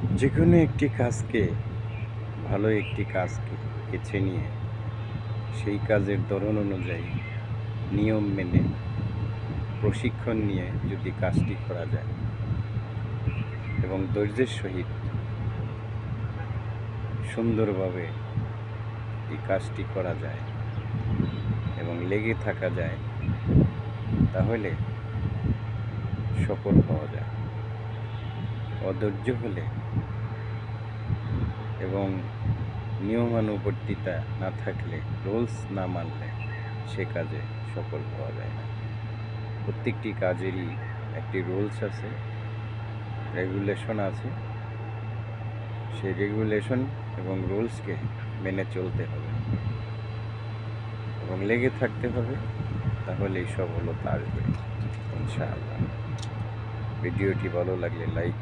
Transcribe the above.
যে কোনো একটি কাজকে ভালো একটি কাজকে বেছে নিয়ে সেই কাজের ধরন অনুযায়ী নিয়ম মেনে প্রশিক্ষণ নিয়ে যদি কাজটি করা যায় এবং ধৈর্যের সহিত সুন্দরভাবে এই কাজটি করা যায় এবং লেগে থাকা যায়, তাহলে সফল হওয়া যায়। অধৈর্য হলে এবং নিয়মানুবর্তিতা না থাকলে, রুলস না মানলে সে কাজে সফল হওয়া যায় না। প্রত্যেকটি কাজেরই একটি রুলস আছে, রেগুলেশন আছে। সেই রেগুলেশন এবং রুলসকে মেনে চলতে হবে এবং লেগে থাকতে হবে, তাহলেই সফলতা আসবে ইনশাআল্লাহ। ভিডিওটি ভালো লাগলে লাইক